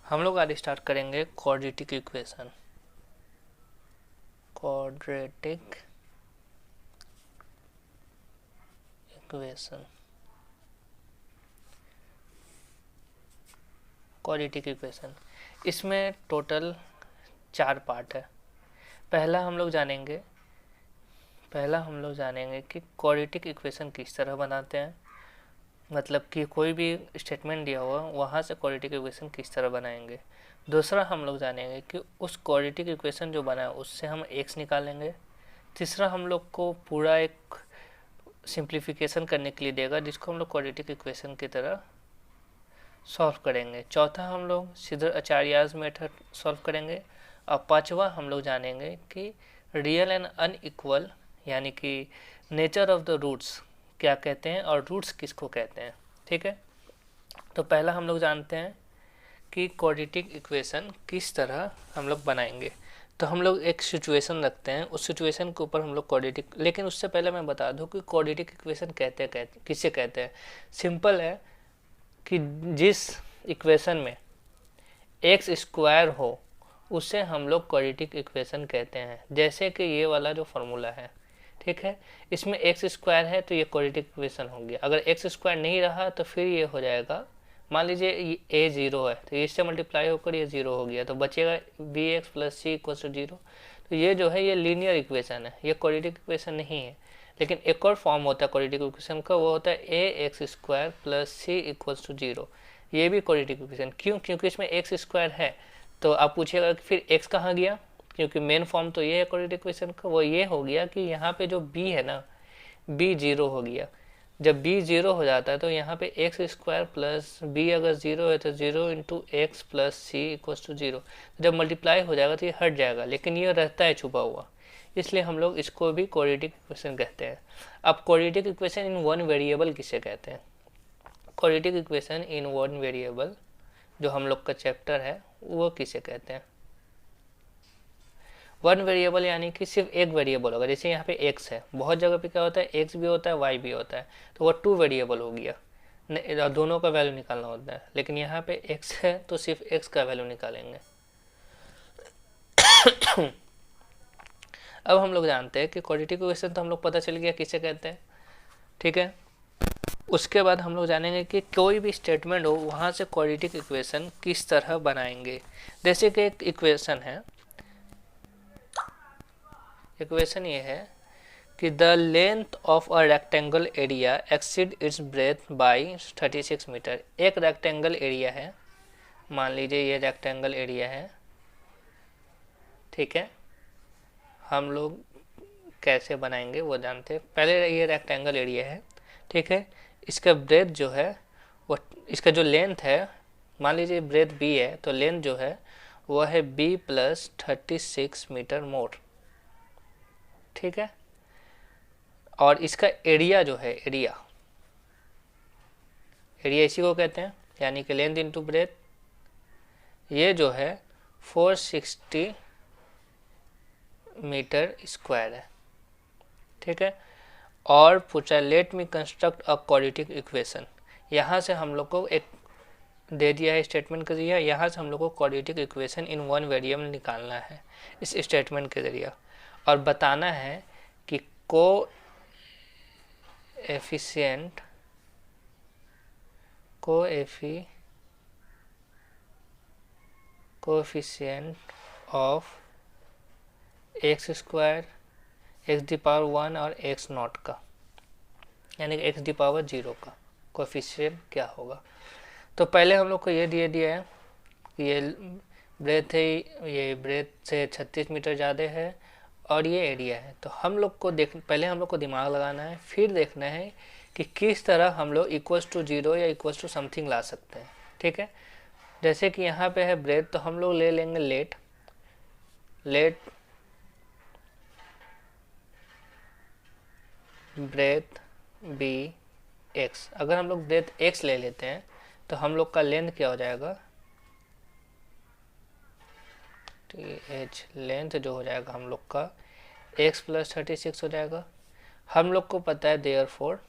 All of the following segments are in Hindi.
हम लोग आज स्टार्ट करेंगे quadratic equation. Quadratic equation quadratic equation इसमें टोटल 4 पार्ट है। पहला हम लोग जानेंगे कि क्वाड्रेटिक इक्वेशन किस तरह बनाते हैं, मतलब कि कोई भी स्टेटमेंट दिया हुआ वहाँ से क्वाड्रेटिक इक्वेशन किस तरह बनाएंगे। दूसरा हम लोग जानेंगे कि उस क्वाड्रेटिक इक्वेशन जो बना है उससे हम x निकालेंगे। तीसरा हम लोग को पूरा एक सिंप्लीफिकेशन करने के लिए देगा जिसको हम लोग क्वाड्रेटिक इक्वेशन की तरह सॉल्व करेंगे। चौथा हम लोग सीधे आचार्याज मेथड सॉल्व करेंगे। और पांचवा हम लोग जानेंगे कि रियल एंड अनइक्वल यानी कि नेचर ऑफ द रूट्स क्या कहते हैं और रूट्स किसको कहते हैं। ठीक है, तो पहला हम लोग जानते हैं कि क्वाड्रेटिक इक्वेशन किस तरह हम लोग बनाएंगे। तो हम लोग एक सिचुएशन रखते हैं, उस सिचुएशन के ऊपर हम लोग क्वाड्रेटिक, लेकिन उससे पहले मैं बता दूं कि क्वाड्रेटिक इक्वेशन किससे कहते हैं। सिंपल है कि जिस इक्वेशन में एक्स स्क्वायर हो उसे हम लोग क्वाड्रेटिक इक्वेशन कहते हैं। जैसे कि ये वाला जो फॉर्मूला है, ठीक है, इसमें एक्स स्क्वायर है तो ये क्वाड्रेटिक इक्वेशन हो गया। अगर एक्स स्क्वायर नहीं रहा तो फिर ये हो जाएगा, मान लीजिए ए 0 है तो इससे मल्टीप्लाई होकर ये 0 हो गया तो बचेगा b x plus c equal to 0। तो ये जो है ये लीनियर इक्वेशन है, ये क्वाड्रेटिक इक्वेशन नहीं है। लेकिन एक और फॉर्म होता है क्वाड्रेटिक इक्वेशन का, वो होता है a x square plus c equal to 0। ये भी क्वाड्रेटिक इक्वेशन, क्यों? क्योंकि इसमें एक्स स्क्वायर है। तो आप पूछिएगा कि फिर एक्स कहाँ गया, क्योंकि मेन फॉर्म तो ये है क्वाड्रेटिक इक्वेशन का, वो ये हो गया कि यहाँ पे जो b है ना, b 0 हो गया। जब b 0 हो जाता है तो यहाँ पे एक्स स्क्वायर प्लस b अगर 0 है तो 0 into x plus c equals to 0। जब मल्टीप्लाई हो जाएगा तो ये हट जाएगा, लेकिन ये रहता है छुपा हुआ, इसलिए हम लोग इसको भी क्वाड्रेटिक इक्वेशन कहते हैं। अब quadratic equation in one variable किसे कहते हैं? Quadratic equation in one variable जो हम लोग का चैप्टर है वो किसे कहते हैं? वन वेरिएबल यानी कि सिर्फ एक वेरिएबल होगा। जैसे यहाँ पे x है, बहुत जगह पे क्या होता है x भी होता है y भी होता है, तो वो 2 वेरिएबल हो गया, दोनों का वैल्यू निकालना होता है। लेकिन यहाँ पे x है तो सिर्फ x का वैल्यू निकालेंगे। अब हम लोग जानते हैं कि क्वाड्रेटिक इक्वेशन तो हम लोग पता चल गया किसे कहते हैं, ठीक है। उसके बाद हम लोग जानेंगे कि कोई भी स्टेटमेंट हो वहाँ से क्वाड्रेटिक इक्वेशन किस तरह बनाएंगे। जैसे कि एक इक्वेशन है, इक्वेशन ये है कि the length of a rectangle area exceed its breadth by 36 metre. एक रेक्टेंगल एरिया है, मान लीजिए ये रेक्टेंगल एरिया है, ठीक है। हम लोग कैसे बनाएंगे वो जानते हैं। पहले ये रेक्टेंगल एरिया है, ठीक है, इसका ब्रेथ जो है वो, इसका जो लेंथ है, मान लीजिए ब्रेथ b है तो लेंथ जो है वो है b प्लस 36 मीटर मोर, ठीक है। और इसका एरिया जो है, एरिया इसी को कहते हैं, यानी कि लेंथ इंटू ब्रेथ, ये जो है 460 मीटर स्क्वायर है, ठीक है। और पूछा let me construct a quadratic equation. यहाँ से हम लोग को एक दे दिया है, स्टेटमेंट कर दिया, यहाँ से हम लोग को quadratic equation in one variable निकालना है इस स्टेटमेंट के जरिए, और बताना है कि coefficient of x square, x the power 1 और एक्स नॉट का, यानी कि एक्स दी पावर 0 का कोएफिशिएंट क्या होगा। तो पहले हम लोग को ये दिया है कि ये ब्रेथ है, ये ब्रेथ से 36 मीटर ज़्यादा है और ये एरिया है। तो हम लोग को पहले हम लोग को दिमाग लगाना है, फिर देखना है कि किस तरह हम लोग इक्वल्स टू 0 या इक्वल्स टू समथिंग ला सकते हैं, ठीक है। जैसे कि यहाँ पे है ब्रेथ, तो हम लोग ले लेंगे लेट ब्रेथ बी एक्स। अगर हम लोग ब्रेथ एक्स ले लेते हैं तो हम लोग का लेंथ क्या हो जाएगा, th लेंथ जो हो जाएगा हम लोग का x प्लस 36 हो जाएगा। हम लोग को पता है देयरफॉर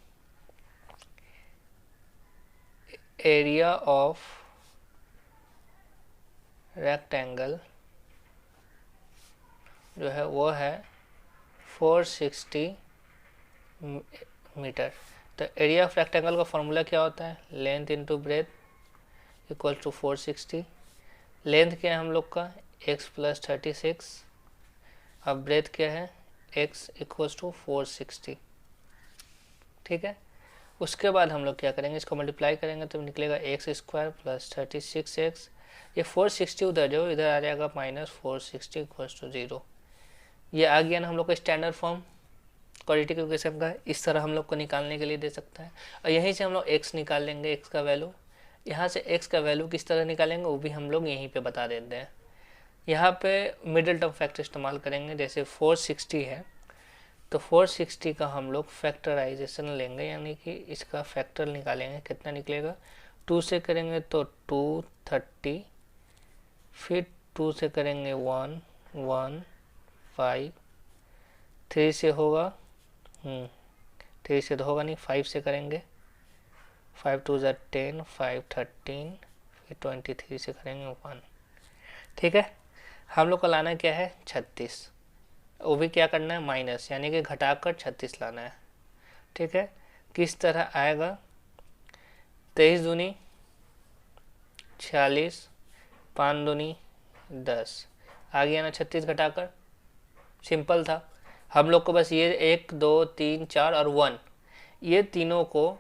एरिया ऑफ रेक्टेंगल जो है वो है 460 मीटर। तो एरिया ऑफ रेक्टेंगल का फॉर्मूला क्या होता है, length into breadth equal to 460। Length क्या है हम लोग का x प्लस 36, अब ब्रेथ क्या है x इक्वल टू 460। ठीक है, उसके बाद हम लोग क्या करेंगे, इसको मल्टीप्लाई करेंगे तो निकलेगा एक्स स्क्वायर प्लस 36x। ये 460 उधर जो इधर आ जाएगा माइनस 460 इक्वल टू 0। ये आ गया ना हम लोग का स्टैंडर्ड फॉर्म क्वाड्रेटिक इक्वेशन का। इस तरह हम लोग को निकालने के लिए दे सकता है, और यहीं से हम लोग x निकाल लेंगे, x का वैल्यू। यहाँ से x का वैल्यू किस तरह निकालेंगे वो भी हम लोग यहीं पे बता देते हैं। यहाँ पे मिडिल टर्म फैक्टर इस्तेमाल करेंगे, जैसे 460 है तो 460 का हम लोग फैक्टराइजेशन लेंगे, यानी कि इसका फैक्टर निकालेंगे। कितना निकलेगा, 2 से करेंगे तो 230, फिर 2 से करेंगे 1 1 5, 3 से होगा 3 से तो होगा नहीं, 5 से करेंगे 5 2 ज़ा 10, 5 13, फिर 23 से करेंगे 1। ठीक है, हम लोग को लाना क्या है 36, वो भी क्या करना है माइनस, यानी कि घटाकर 36 लाना है। ठीक है, किस तरह आएगा, 23 दूनी 46, 5 दूनी 10, आ गया ना 36 घटाकर। सिंपल था, हम लोग को बस ये 1 2 3 4 और 1 ये तीनों को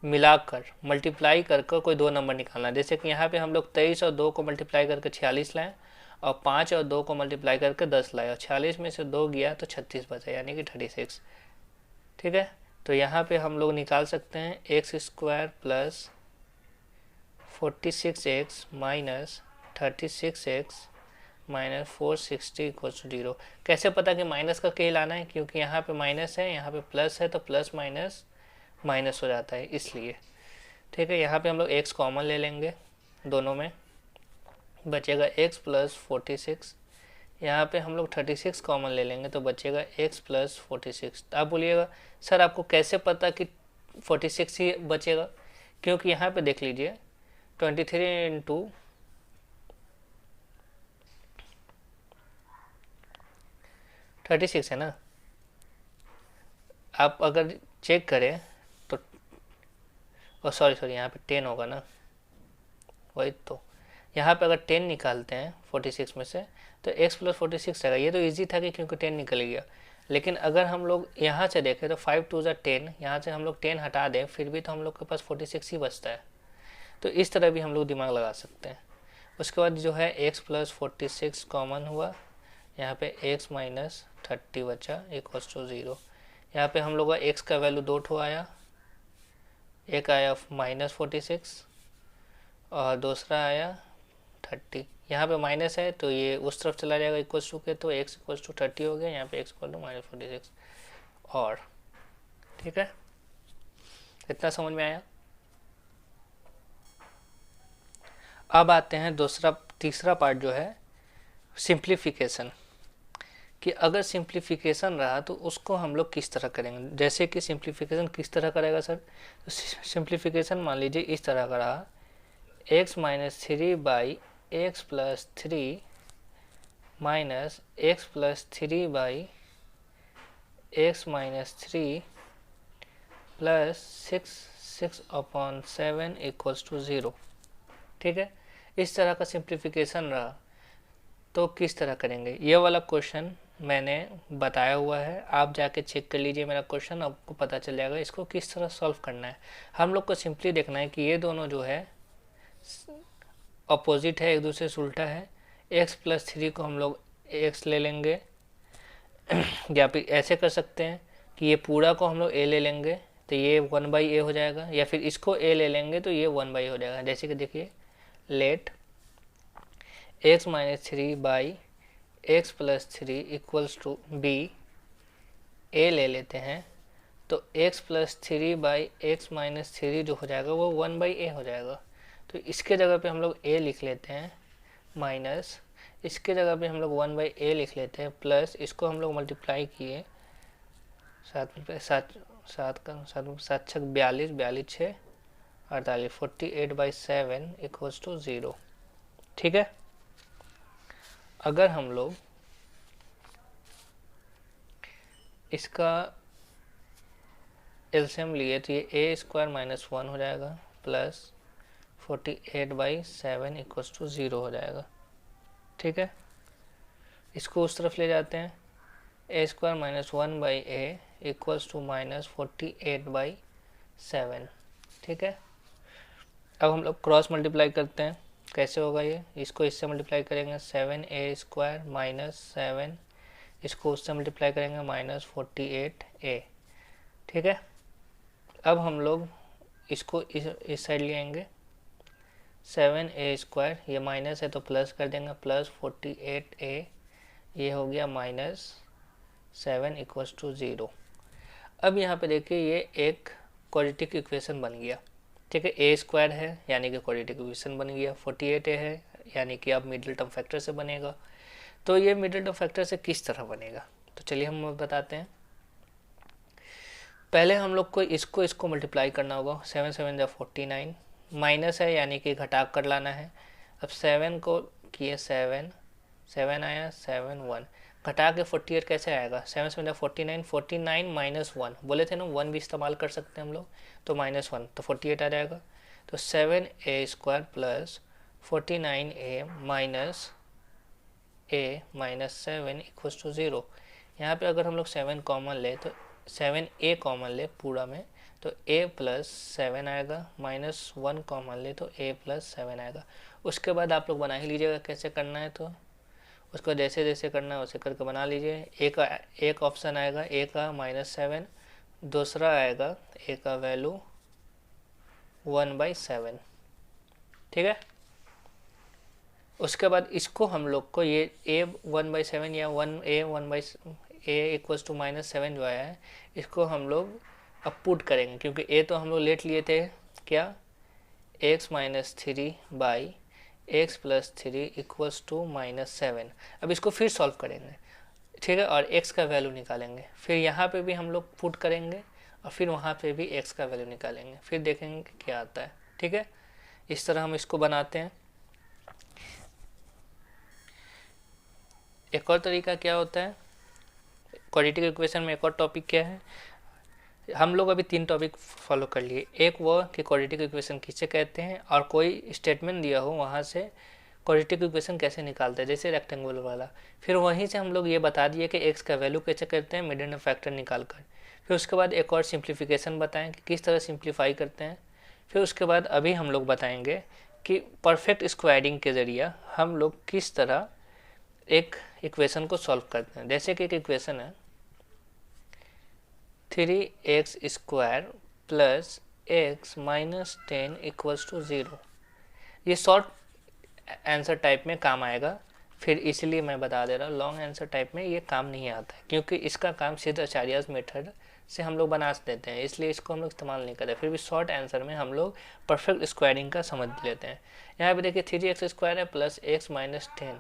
मिलाकर मल्टीप्लाई करके कोई दो नंबर निकालना। जैसे कि यहाँ पे हम लोग 23 और 2 को मल्टीप्लाई करके 46 लाएं, और 5 और 2 को मल्टीप्लाई करके 10 लाए, और 46 में से 2 गया तो 36 बचा, यानी कि 36। ठीक है, तो यहाँ पे हम लोग निकाल सकते हैं x square plus 46x minus 36x minus 460 equal to 0। कैसे पता कि माइनस का के लाना है, क्योंकि यहाँ पे माइनस है, यहाँ पे प्लस है, तो प्लस माइनस माइनस हो जाता है इसलिए। ठीक है, यहाँ पे हम लोग x कॉमन ले लेंगे, दोनों में बचेगा x प्लस 46। यहाँ पे हम लोग 36 कॉमन ले लेंगे तो बचेगा x प्लस 46। आप बोलिएगा सर आपको कैसे पता कि 46 ही बचेगा, क्योंकि यहाँ पे देख लीजिए 23 इंटू 36 है ना। आप अगर चेक करें तो सॉरी यहाँ पे 10 होगा ना, वही तो। यहाँ पे अगर 10 निकालते हैं 46 में से तो x प्लस 46 रहेगा। ये तो इजी था कि क्योंकि 10 निकल गया। लेकिन अगर हम लोग यहाँ से देखें तो 5 2 ज़ा 10, यहाँ से हम लोग 10 हटा दें फिर भी तो हम लोग के पास 46 ही बचता है। तो इस तरह भी हम लोग दिमाग लगा सकते हैं। उसके बाद जो है x प्लस 46 कॉमन हुआ, यहाँ पे x माइनस 30 बचा इक्वल टू 0। यहाँ पे हम लोग का x का वैल्यू 2 ठो आया, एक आया माइनस 46 और दूसरा आया 30। यहाँ पे माइनस है तो ये उस तरफ चला जाएगा इक्वल टू के, तो x इक्वल टू 30 हो गया, यहाँ पे x इक्वल टू माइनस 46 और। ठीक है, इतना समझ में आया। अब आते हैं तीसरा पार्ट जो है सिंप्लीफिकेशन, कि अगर सिंप्लीफिकेशन रहा तो उसको हम लोग किस तरह करेंगे। जैसे कि सिंप्लीफिकेशन किस तरह करेगा सर, तो सिंप्लीफिकेशन मान लीजिए इस तरह का रहा, x minus 3 by x plus 3 minus x plus 3 by x minus 3 plus 6 upon 7 equals to 0। ठीक है, इस तरह का सिंप्लीफिकेशन रहा तो किस तरह करेंगे, ये वाला क्वेश्चन मैंने बताया हुआ है, आप जाके चेक कर लीजिए मेरा क्वेश्चन, आपको पता चल जाएगा इसको किस तरह सॉल्व करना है। हम लोग को सिंपली देखना है कि ये दोनों जो है अपोजिट है, एक दूसरे से उल्टा है। x प्लस 3 को हम लोग x ले लेंगे, या फिर ऐसे कर सकते हैं कि ये पूरा को हम लोग a ले लेंगे तो ये 1/a हो जाएगा, या फिर इसको a ले लेंगे तो ये 1/a हो जाएगा। जैसे कि देखिए let x minus 3 by x plus 3 equals to b, a ले लेते हैं तो x plus 3 by x minus 3 जो हो जाएगा वो 1/a हो जाएगा। तो इसके जगह पे हम लोग a लिख लेते हैं, माइनस इसके जगह पे हम लोग 1/a लिख लेते हैं, प्लस इसको हम लोग मल्टीप्लाई किए 7 7 42 42 6 48 48/7 इक्वल्स टू 0। ठीक है, अगर हम लोग इसका एलसीएम लिए तो ये ए स्क्वायर माइनस 1 हो जाएगा प्लस 48/7 इक्वल्स टू 0 हो जाएगा। ठीक है, इसको उस तरफ ले जाते हैं, a square minus 1/a equals to minus 48/7। ठीक है, अब हम लोग क्रॉस मल्टीप्लाई करते हैं। कैसे होगा ये, इसको इससे मल्टीप्लाई करेंगे 7a² माइनस 7, इसको उससे मल्टीप्लाई करेंगे माइनस 48a। ठीक है, अब हम लोग इसको इस साइड ले आएंगे, 7a², ये माइनस है तो प्लस कर देंगे, प्लस 48a, ये हो गया माइनस 7 इक्वल्स टू 0। अब यहाँ पे देखिए ये एक क्वाड्रेटिक इक्वेशन बन गया। ठीक है, a² है यानी कि क्वाड्रेटिक इक्वेशन बन गया, 48a है यानी कि अब मिडिल टर्म फैक्टर से बनेगा। तो ये मिडिल टर्म फैक्टर से किस तरह बनेगा, तो चलिए हम बताते हैं। पहले हम लोग को इसको मल्टीप्लाई करना होगा, 7 7 49, माइनस है यानी कि घटा कर लाना है। अब 7 को किए 7 7 आया, 7 1, घटा के 48 कैसे आएगा, 7 7 49, 49 माइनस 1 बोले थे ना, 1 भी इस्तेमाल कर सकते हैं हम लोग, तो माइनस 1 तो 48 आ जाएगा। तो 7a² plus 49a minus a minus 7 equals to 0। यहाँ पे अगर हम लोग 7 कॉमन ले तो 7a कॉमन ले पूरा में तो a प्लस 7 आएगा, माइनस 1 कॉमन ले तो a प्लस 7 आएगा। उसके बाद आप लोग बना ही लीजिएगा कैसे करना है, तो उसको जैसे जैसे करना है वैसे करके बना लीजिए। एक ऑप्शन आएगा a का माइनस 7, दूसरा आएगा a का वैल्यू 1/7। ठीक है, उसके बाद इसको हम लोग को ये a 1/7 या 1a इक्वल्स टू माइनस 7 जो आया है, इसको हम लोग अब पुट करेंगे, क्योंकि a तो हम लोग लेट लिए थे क्या, x minus 3/x plus 3 equals to minus 7। अब इसको फिर सॉल्व करेंगे। ठीक है, और x का वैल्यू निकालेंगे, फिर यहाँ पे भी हम लोग पुट करेंगे और फिर वहाँ पे भी x का वैल्यू निकालेंगे, फिर देखेंगे क्या आता है। ठीक है, इस तरह हम इसको बनाते हैं। एक और तरीका क्या होता है, क्वाड्रेटिक इक्वेशन में एक और टॉपिक क्या है, हम लोग अभी 3 टॉपिक फॉलो कर लिए। एक वो कि क्वाड्रेटिक इक्वेशन किसे कहते हैं, और कोई स्टेटमेंट दिया हो वहाँ से क्वाड्रेटिक इक्वेशन कैसे निकालते हैं, जैसे रेक्टेंगुलर वाला। फिर वहीं से हम लोग ये बता दिए कि x का वैल्यू कैसे करते हैं मिडिल टर्म फैक्टर निकाल कर। फिर उसके बाद एक और सिंप्लीफिकेशन बताएं कि किस तरह सिंप्लीफाई करते हैं। फिर उसके बाद अभी हम लोग बताएंगे कि परफेक्ट स्क्वायरिंग के ज़रिए हम लोग किस तरह एक इक्वेशन को सॉल्व करते हैं। जैसे कि एक इक्वेशन है 3x² plus x minus 10 equals to 0। ये शॉर्ट आंसर टाइप में काम आएगा, फिर इसलिए मैं बता दे रहा हूँ लॉन्ग आंसर टाइप में ये काम नहीं आता है, क्योंकि इसका काम सीधा आचार्यस मेथड से हम लोग बना देते हैं, इसलिए इसको हम लोग इस्तेमाल नहीं करते। फिर भी शॉर्ट आंसर में हम लोग परफेक्ट स्क्वायरिंग का समझ लेते हैं। यहाँ पे देखिए 3x² है प्लस x माइनस 10,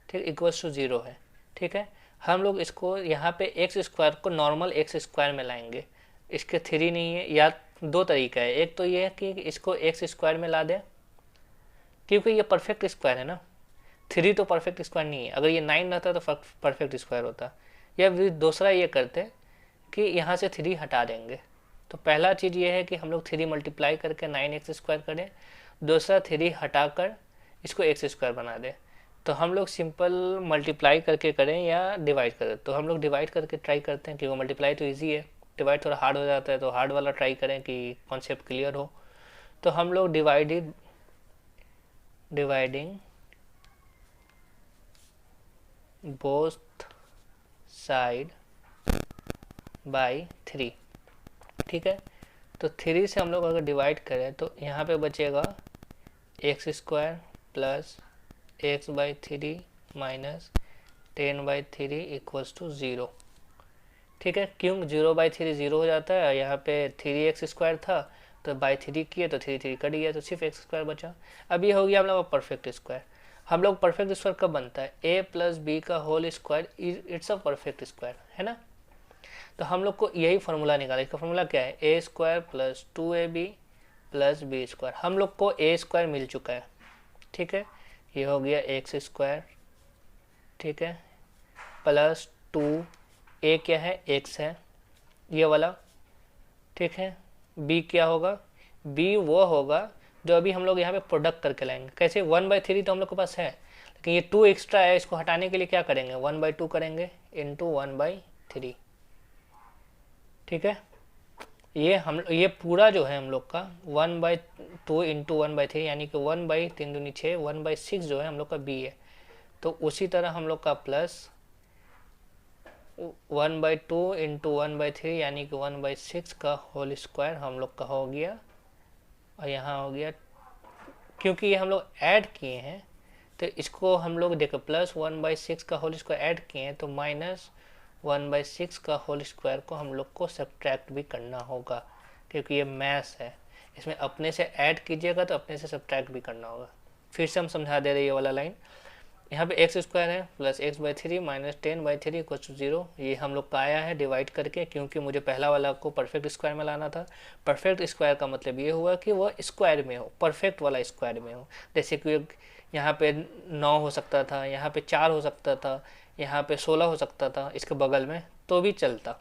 ठीक, इक्वल्स टू 0 है। ठीक है, हम लोग इसको यहाँ पे x² को नॉर्मल x² में लाएंगे, इसके 3 नहीं है। या 2 तरीका है, एक तो ये है कि इसको x² में ला दें, क्योंकि ये परफेक्ट स्क्वायर है ना, 3 तो परफेक्ट स्क्वायर नहीं है। अगर ये 9 रहता तो परफेक्ट स्क्वायर होता। या दूसरा ये करते कि यहाँ से 3 हटा देंगे। तो पहला चीज़ ये है कि हम लोग 3 मल्टीप्लाई करके 9x² करें, दूसरा 3 हटाकर इसको x² बना दें। तो हम लोग सिंपल मल्टीप्लाई करके करें या डिवाइड करें, तो हम लोग डिवाइड करके ट्राई करते हैं, क्योंकि मल्टीप्लाई तो इजी है, डिवाइड थोड़ा हार्ड हो जाता है, तो हार्ड वाला ट्राई करें कि कॉन्सेप्ट क्लियर हो। तो हम लोग डिवाइडिंग बोथ साइड बाय 3। ठीक है, तो 3 से हम लोग अगर डिवाइड करें तो यहाँ पे बचेगा x² plus x/3 minus 10/3 equals to 0। ठीक है, क्यों 0/3 0 हो जाता है, यहाँ पे 3x² था तो बाई 3 किए तो 3 कट गया, तो सिर्फ x² बचा। अब ये हो गया हम लोग का परफेक्ट स्क्वायर। हम लोग परफेक्ट स्क्वायर कब बनता है, a प्लस बी का whole square it's a perfect square, है ना। तो हम लोग को यही फार्मूला निकाला, इसका फार्मूला क्या है, a² plus 2ab plus b²। हम लोग को a² मिल चुका है। ठीक है, ये हो गया x² ठीक है, प्लस 2, ए क्या है, एक्स है ये वाला, ठीक है। बी क्या होगा, बी वो होगा जो अभी हम लोग यहाँ पे प्रोडक्ट करके लाएंगे। कैसे, 1/3 तो हम लोग के पास है, लेकिन ये 2 एक्स्ट्रा है, इसको हटाने के लिए क्या करेंगे, 1/2 करेंगे इंटू 1/3, ठीक है। ये पूरा जो है हम लोग का 1/2 इंटू 1/3 यानी कि 1/3 दूनी 6, 1/6 जो है हम लोग का बी है। तो उसी तरह हम लोग का प्लस 1/2 इंटू 1/3 यानी कि 1/6 का होल स्क्वायर हम लोग का हो गया, और यहाँ हो गया, क्योंकि ये हम लोग ऐड किए हैं तो इसको हम लोग देखो प्लस 1/6 का होल स्क्वायर ऐड किए हैं, तो माइनस 1/6 का होल स्क्वायर को हम लोग को सब्ट्रैक्ट भी करना होगा, क्योंकि ये मैथ्स है, इसमें अपने से ऐड कीजिएगा तो अपने से सब्ट्रैक्ट भी करना होगा। फिर से हम समझा दे रहे हैं ये वाला लाइन, यहाँ पे एक्स स्क्वायर है plus x/3 minus 10/3 equal to 0, ये हम लोग का आया है डिवाइड करके, क्योंकि मुझे पहला वाला को परफेक्ट स्क्वायर में लाना था। परफेक्ट स्क्वायर का मतलब ये हुआ कि वो स्क्वायर में हो, परफेक्ट वाला स्क्वायर में हो। जैसे कि यहाँ पे 9 हो सकता था, यहाँ पे 4 हो सकता था, यहाँ पे 16 हो सकता था इसके बगल में, तो भी चलता,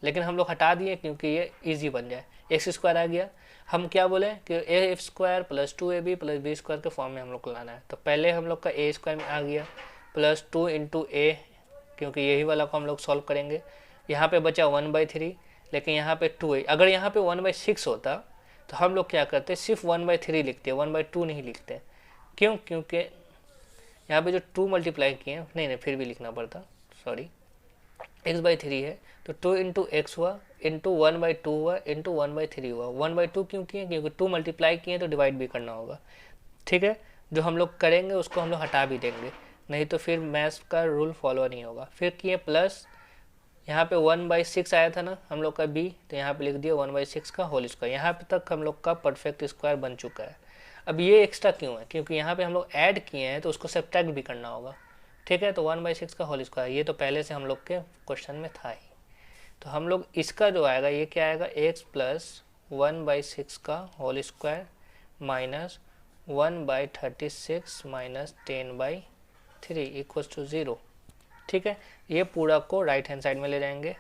लेकिन हम लोग हटा दिए क्योंकि ये ईजी बन जाए। एक्स स्क्वायर आ गया, हम क्या बोले कि a² plus 2ab plus b square के फॉर्म में हम लोग को लाना है। तो पहले हम लोग का a स्क्वायर में आ गया प्लस 2 इंटू ए, क्योंकि यही वाला को हम लोग सॉल्व करेंगे। यहाँ पे बचा 1/3, लेकिन यहाँ पे 2 है। अगर यहाँ पे 1/6 होता तो हम लोग क्या करते, सिर्फ 1/3 लिखते, 1/2 नहीं लिखते। क्यों, क्योंकि यहाँ पे जो 2 मल्टीप्लाई किए, नहीं फिर भी लिखना पड़ता, सॉरी, x/3 है तो 2 इंटू एक्स हुआ इंटू 1/2 हुआ इंटू 1/3 हुआ। 1/2 क्यों किए, क्योंकि 2 मल्टीप्लाई किए तो डिवाइड भी करना होगा, ठीक है। जो हम लोग करेंगे उसको हम लोग हटा भी देंगे, नहीं तो फिर मैथ्स का रूल फॉलो नहीं होगा। फिर किए प्लस, यहाँ पे 1/6 आया था ना हम लोग का b, तो यहाँ पे लिख दिया 1/6 का होल स्क्वायर। यहाँ पे तक हम लोग का परफेक्ट स्क्वायर बन चुका है। अब ये एक्स्ट्रा क्यों है, क्योंकि यहाँ पे हम लोग ऐड किए हैं तो उसको सब्ट्रैक्ट भी करना होगा, ठीक है। तो 1/6 का होल स्क्वायर, ये तो पहले से हम लोग के क्वेश्चन में था ही। तो हम लोग इसका जो आएगा ये क्या आएगा, x प्लस 1/6 का whole square minus 1/36 minus 10/3 equal to 0, ठीक है। ये पूरा को राइट हैंड साइड में ले जाएंगे,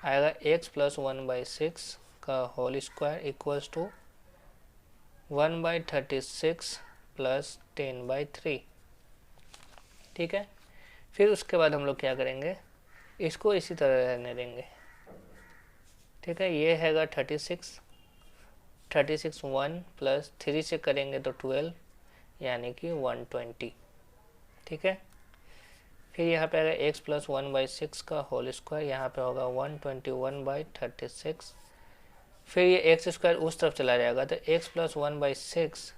आएगा x प्लस 1/6 का whole square equals to 1/36 plus 10/3, ठीक है। फिर उसके बाद हम लोग क्या करेंगे, इसको इसी तरह रहने देंगे, ठीक है। ये हैगा 36 1 प्लस 3 से करेंगे तो 12 यानी कि 120, ठीक है। फिर यहाँ पे आएगा x प्लस 1/6 का होल स्क्वायर, यहाँ पे होगा 121/36। फिर ये x स्क्वायर उस तरफ चला जाएगा तो x plus 1/6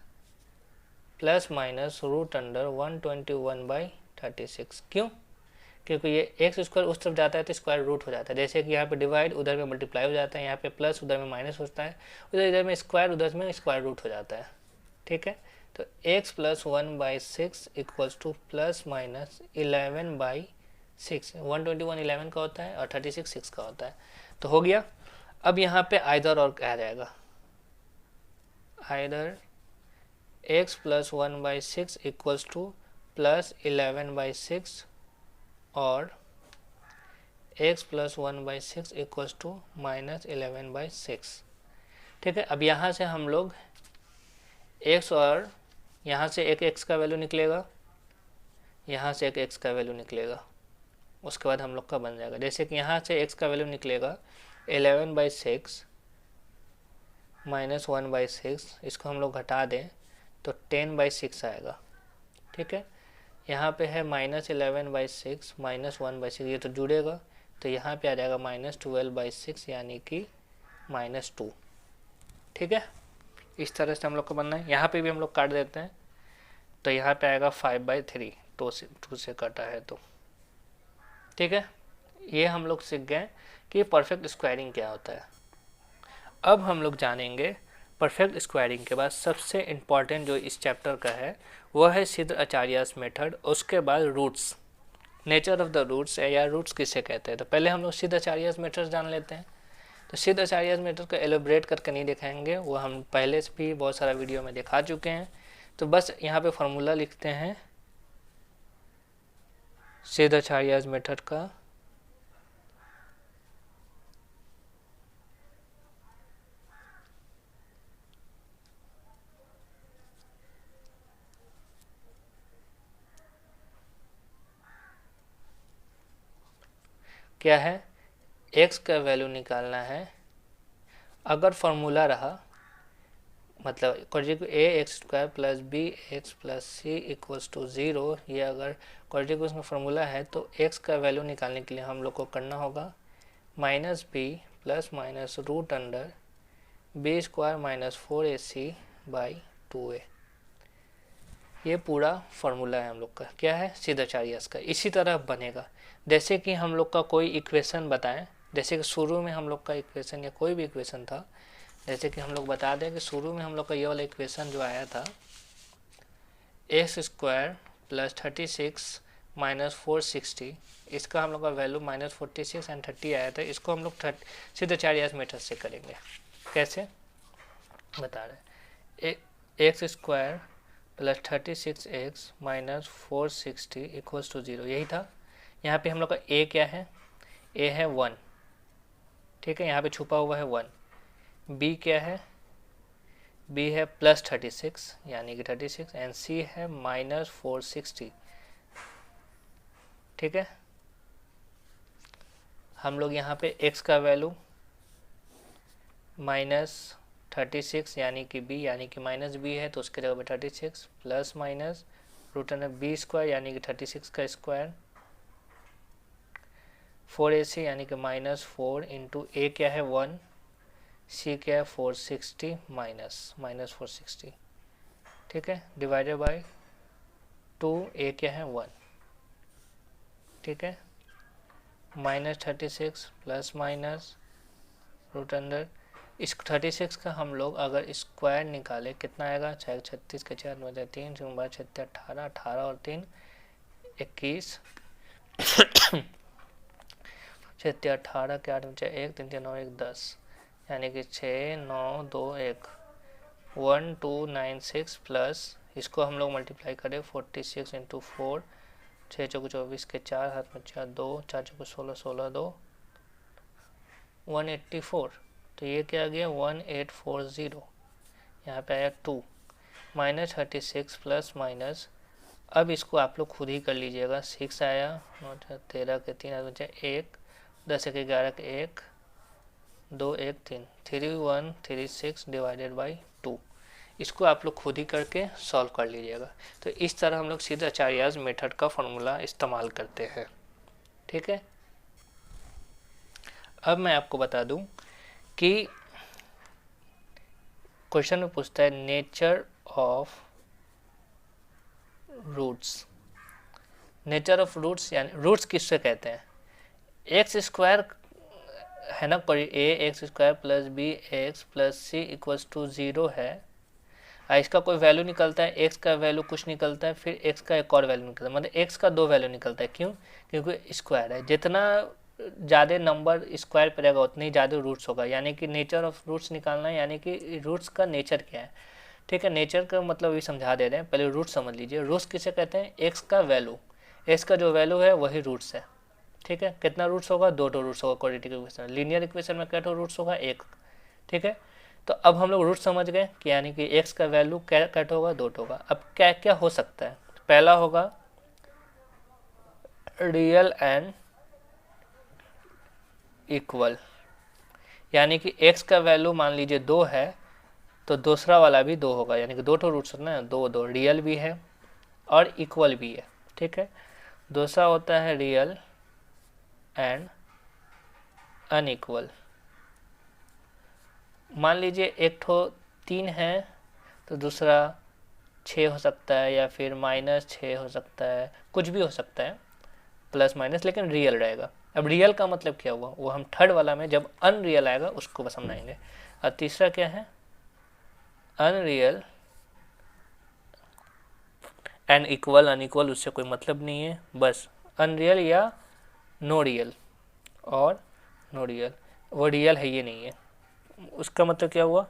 plus minus root under 121/36। क्यों, क्योंकि ये एक्स स्क्वायर उस तरफ जाता है तो स्क्वायर रूट हो जाता है। जैसे कि यहाँ पे डिवाइड उधर में मल्टीप्लाई हो जाता है, यहाँ पे प्लस उधर में माइनस होता है, इधर में स्क्वायर उधर में स्क्वायर रूट हो जाता है, ठीक है। तो x plus 1/6 equals to plus minus 11/6, 121 11 का होता है और 36 6 का होता है, तो हो गया। अब यहाँ पे आइदर और आ जाएगा, either x plus 1/6 equals to plus 11/6 और x plus 1/6 equals to minus 11/6, ठीक है। अब यहाँ से हम लोग x और यहाँ से एक x का वैल्यू निकलेगा, यहाँ से एक x का वैल्यू निकलेगा, उसके बाद हम लोग का बन जाएगा। जैसे कि यहाँ से x का वैल्यू निकलेगा 11/6 माइनस 1/6, इसको हम लोग घटा दें तो 10/6 आएगा, ठीक है। यहाँ पे है माइनस 11/6 माइनस 1/6, ये तो जुड़ेगा तो यहाँ पे आ जाएगा माइनस 12/6 यानी कि -2, ठीक है। इस तरह से हम लोग को बनना है। यहाँ पे भी हम लोग काट देते हैं तो यहाँ पे आएगा 5/3, 2 से कटा है तो, ठीक है। ये हम लोग सीख गए कि परफेक्ट स्क्वायरिंग क्या होता है। अब हम लोग जानेंगे परफेक्ट स्क्वायरिंग के बाद सबसे इम्पॉर्टेंट जो इस चैप्टर का है वह है सिद्ध आचार्यस मेथड, उसके बाद roots, nature of the roots या रूट्स किसे कहते हैं। तो पहले हम लोग सिद्ध आचार्यस मेथड जान लेते हैं। तो सिद्ध आचार्यस मेथड को एलोब्रेट करके नहीं दिखाएंगे, वो हम पहले से भी बहुत सारा वीडियो में दिखा चुके हैं। तो बस यहाँ पे फार्मूला लिखते हैं सीधाचार्याज मेथड का क्या है, x का वैल्यू निकालना है। अगर फॉर्मूला रहा मतलब a x square plus b x plus c equals to 0, ये अगर क्वाड्रेटिक का फॉर्मूला है तो x का वैल्यू निकालने के लिए हम लोग को करना होगा minus b plus minus root under b square minus 4ac by 2a। ये पूरा फॉर्मूला है हम लोग का, क्या है, सीधाचार्याज का। इसी तरह बनेगा जैसे कि हम लोग का कोई इक्वेशन बताएं, जैसे कि शुरू में हम लोग का इक्वेशन या कोई भी इक्वेशन था, जैसे कि हम लोग बता दें कि शुरू में हम लोग का ये वाला इक्वेशन जो आया था एक्स स्क्वायर प्लस 36 माइनस 460, इसका हम लोग का वैल्यू माइनस 46 एंड 30 आया था। इसको हम लोग सीधाचार्याज मेथड से करेंगे। कैसे बता रहे, x square plus 36x minus 460 equals to 0, यही था। यहाँ पे हम लोग का a क्या है, a है 1, ठीक है, यहाँ पे छुपा हुआ है 1। b क्या है, b है प्लस 36 यानी कि 36 एंड c है माइनस 460, ठीक है। हम लोग यहाँ पे x का वैल्यू माइनस 36 यानी कि b यानी कि माइनस b है तो उसके जगह पे 36 plus minus root under b square यानी कि 36 का स्क्वायर 4ac यानी कि माइनस 4 इंटू a क्या है 1, c क्या है 460 माइनस 460, ठीक है, डिवाइडेड बाय 2, a क्या है 1, ठीक है, minus 36 plus minus root under इस 36 का हम लोग अगर स्क्वायर निकाले कितना आएगा, 36 के 4 बजे 3 6 18 18 और 3 21 6 18 के 8 बचे 1 3 3 9 1 10 यानी कि 6 9 2 1 1296 प्लस इसको हम लोग मल्टीप्लाई करें 46 इंटू 4 6 चौको 24 के 4 हाथ में 4 2 4 चौको 16 16 2 184, तो ये क्या आ गया 1840, यहाँ पे आया 2 माइनस 36 प्लस माइनस, अब इसको आप लोग खुद ही कर लीजिएगा, 6 आया 13 के 3 1 10 के 11 के 1 2 1 3 3136 डिवाइडेड बाई 2, इसको आप लोग खुद ही करके सॉल्व कर लीजिएगा। तो इस तरह हम लोग सीधाचार्याज मेथड का फॉर्मूला इस्तेमाल करते हैं, ठीक है। अब मैं आपको बता दूं कि क्वेश्चन में पूछता है nature of roots. Nature of roots यानी रूट्स किससे कहते हैं, एक्स स्क्वायर है ना, पर a x square plus b x plus c equals to 0 है, इसका कोई वैल्यू निकलता है, एक्स का वैल्यू कुछ निकलता है, फिर एक्स का एक और वैल्यू निकलता है, मतलब एक्स का 2 वैल्यू निकलता है। क्यों, क्योंकि स्क्वायर है, जितना ज़्यादा नंबर स्क्वायर पर रहेगा उतनी ज़्यादा रूट्स होगा। यानी कि नेचर ऑफ रूट्स निकालना है, यानी कि रूट्स का नेचर क्या है, ठीक है। नेचर का मतलब ये समझा दे रहे हैं, पहले रूट समझ लीजिए। रूट्स किसे कहते हैं, एक्स का वैल्यू, एक्स का जो वैल्यू है वही रूट्स है, ठीक है। कितना रूट्स होगा, 2 रूट्स होगा क्वाड्रेटिक इक्वेशन। लीनियर इक्वेशन में क्या रूट्स होगा, 1, ठीक है। तो अब हम लोग रूट समझ गए कि यानी कि एक्स का वैल्यू क्या होगा, 2 होगा। अब क्या क्या हो सकता है, पहला होगा रियल एंड इक्वल, यानी कि x का वैल्यू मान लीजिए 2 है तो दूसरा वाला भी 2 होगा, यानी कि 2 रूट्स होना है, 2 रियल भी है और इक्वल भी है, ठीक है। दूसरा होता है रियल एंड अनइक्वल। मान लीजिए एक ठो 3 है तो दूसरा 6 हो सकता है, या फिर -6 हो सकता है, कुछ भी हो सकता है, प्लस माइनस, लेकिन रियल रहेगा। अब रियल का मतलब क्या हुआ, वो हम थर्ड वाला में जब अनरियल आएगा उसको बस समझाएंगे। और तीसरा क्या है, अनरियल एंड इक्वल। अनइक्वल उससे कोई मतलब नहीं है, बस अनरियल या नो रियल और नो रियल, वो रियल है ये नहीं है। उसका मतलब क्या हुआ,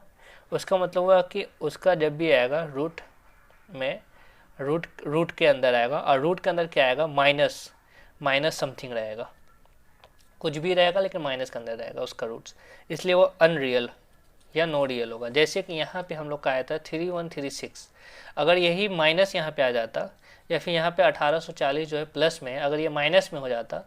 उसका मतलब हुआ कि उसका जब भी आएगा रूट में, रूट के अंदर आएगा, और रूट के अंदर क्या आएगा, माइनस समथिंग रहेगा, कुछ भी रहेगा लेकिन माइनस के अंदर रहेगा उसका रूट्स, इसलिए वो अनरियल या नो रियल होगा। जैसे कि यहाँ पे हम लोग का आया था 3136, अगर यही माइनस यहाँ पे आ जाता या फिर यहाँ पे 1840 जो है प्लस में, अगर ये माइनस में हो जाता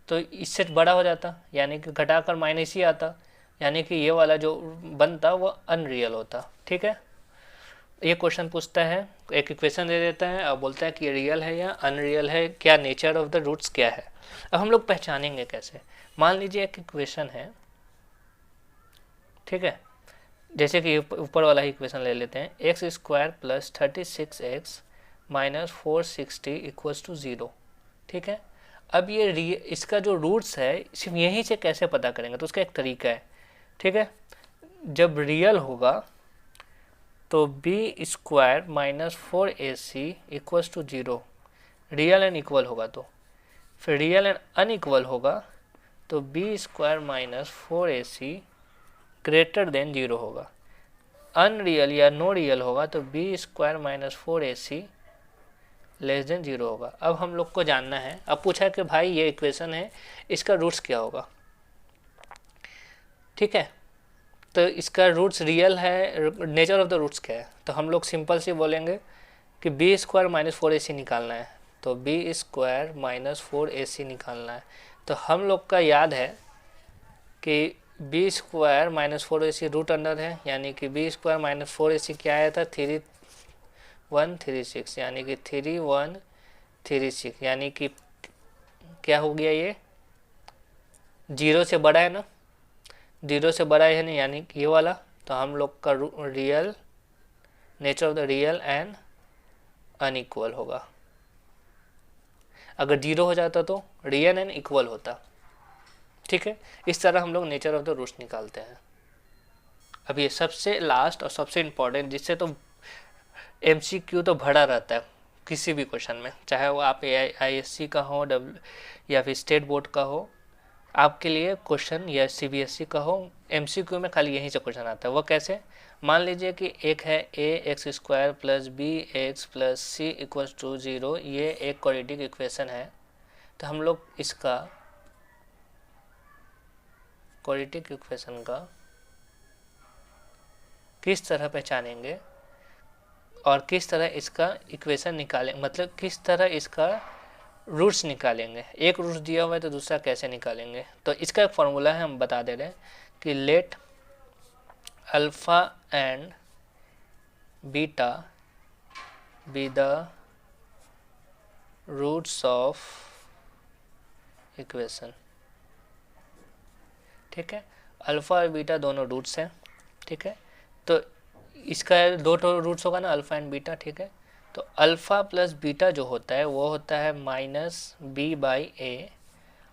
तो इससे बड़ा हो जाता, यानी कि घटाकर माइनस ही आता, यानी कि ये वाला जो बनता वो अनरियल होता। ठीक है, ये क्वेश्चन पूछता है, एक इक्वेशन दे देता है और बोलता है कि रियल है या अनरियल है, क्या नेचर ऑफ द रूट्स क्या है। अब हम लोग पहचानेंगे कैसे, मान लीजिए एक इक्वेशन है, ठीक है, जैसे कि ऊपर वाला ही इक्वेशन ले लेते हैं, x square plus 36x minus 460 equals to 0। ठीक है, अब ये इसका जो रूट्स है सिर्फ यहीं से कैसे पता करेंगे, तो उसका एक तरीका है। ठीक है, जब रियल होगा तो b square minus 4ac equals to 0, real and equal होगा तो, फिर रियल एंड अनइक्वल होगा तो b square minus 4ac greater than 0 होगा, अनरियल या नो रियल होगा तो b square minus 4ac less than 0 होगा। अब हम लोग को जानना है, अब पूछा कि भाई ये इक्वेशन है, इसका रूट्स क्या होगा। ठीक है, तो इसका रूट्स रियल है, नेचर ऑफ द रूट्स क्या है, तो हम लोग सिंपल से बोलेंगे कि बी स्क्वायर माइनस 4ac निकालना है, तो बी स्क्वायर माइनस 4ac निकालना है। तो हम लोग का याद है कि b square minus 4ac root under है, यानी कि बी स्क्वायर माइनस 4ac क्या आया था 3136, यानी कि 3136, यानी कि क्या हो गया, ये 0 से बड़ा है ना, 0 से बड़ा है ना, यानी कि ये वाला, तो हम लोग का real nature of the real and unequal होगा। अगर 0 हो जाता तो रियल एंड इक्वल होता। ठीक है, इस तरह हम लोग नेचर ऑफ द रूट्स निकालते हैं। अब ये सबसे लास्ट और सबसे इम्पोर्टेंट, जिससे तो MCQ तो भरा रहता है किसी भी क्वेश्चन में, चाहे वो आप ISC का हो या फिर स्टेट बोर्ड का हो, आपके लिए क्वेश्चन या CBSE का हो, MCQ में खाली यहीं से क्वेश्चन आता है। वो कैसे, मान लीजिए कि एक है ax square plus bx plus c equals to 0, ये एक क्वाड्रेटिक इक्वेशन है, तो हम लोग इसका क्वाड्रेटिक इक्वेशन का किस तरह पहचानेंगे और किस तरह इसका इक्वेशन निकालें, मतलब किस तरह इसका रूट्स निकालेंगे, एक रूट्स दिया हुआ है तो दूसरा कैसे निकालेंगे। तो इसका एक फॉर्मूला है, हम बता दे रहे हैं कि let alpha and beta be the roots of equation. ठीक है, अल्फा और बीटा दोनों रूट्स हैं। ठीक है, तो इसका दो रूट्स होगा ना, अल्फा एंड बीटा। ठीक है, तो अल्फा प्लस बीटा जो होता है वो होता है माइनस बी बाई ए,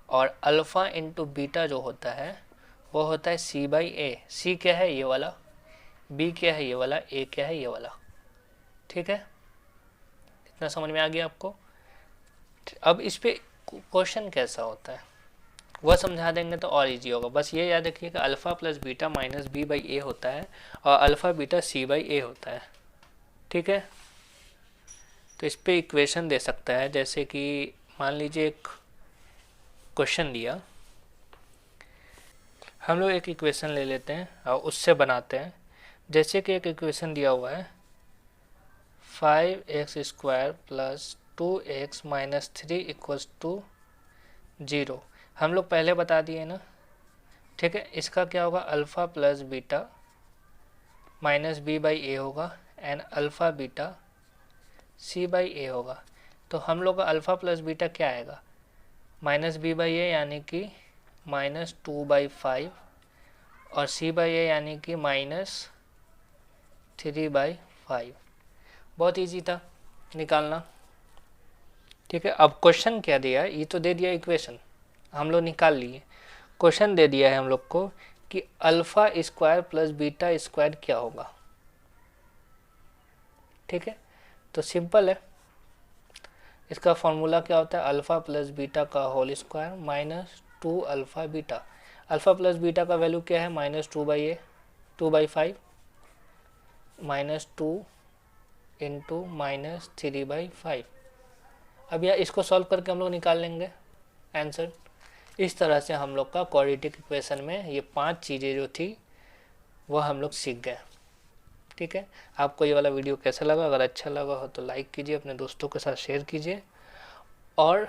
और अल्फा इंटू बीटा जो होता है वो होता है सी बाई ए। सी क्या है, ये वाला, बी क्या है, ये वाला, ए क्या है, ये वाला। ठीक है, इतना समझ में आ गया आपको। अब इस पे क्वेश्चन कैसा होता है वह समझा देंगे तो और इजी होगा। बस ये याद रखिए कि alpha plus beta minus b by a होता है और alpha beta c by a होता है। ठीक है, तो इस पे इक्वेशन दे सकता है, जैसे कि मान लीजिए एक क्वेश्चन दिया, हम लोग एक इक्वेशन ले लेते हैं और उससे बनाते हैं। जैसे कि एक इक्वेशन दिया हुआ है 5x square plus 2x minus 3 equals to 0, हम लोग पहले बता दिए ना। ठीक है, इसका क्या होगा, alpha plus beta minus b by a होगा and alpha beta c by a होगा। तो हम लोग का अल्फ़ा प्लस बीटा क्या आएगा, माइनस बी बाई ए यानी कि माइनस 2/5, और सी बाई ए यानी कि माइनस 3/5। बहुत इजी था निकालना। ठीक है, अब क्वेश्चन क्या दिया, ये तो दे दिया इक्वेशन, हम लोग निकाल लिए। क्वेश्चन दे दिया है हम लोग को कि alpha square plus beta square क्या होगा। ठीक है, तो सिंपल है, इसका फॉर्मूला क्या होता है, अल्फ़ा प्लस बीटा का whole square minus 2 alpha beta. Alpha plus beta का वैल्यू क्या है, माइनस 2/5 माइनस 2 इंटू माइनस 3/5। अब यार इसको सॉल्व करके हम लोग निकाल लेंगे। आंसर। इस तरह से हम लोग का क्वाड्रेटिक इक्वेशन में ये 5 चीज़ें जो थी वह हम लोग सीख गए। ठीक है, आपको ये वाला वीडियो कैसा लगा? अगर अच्छा लगा हो तो लाइक कीजिए, अपने दोस्तों के साथ शेयर कीजिए और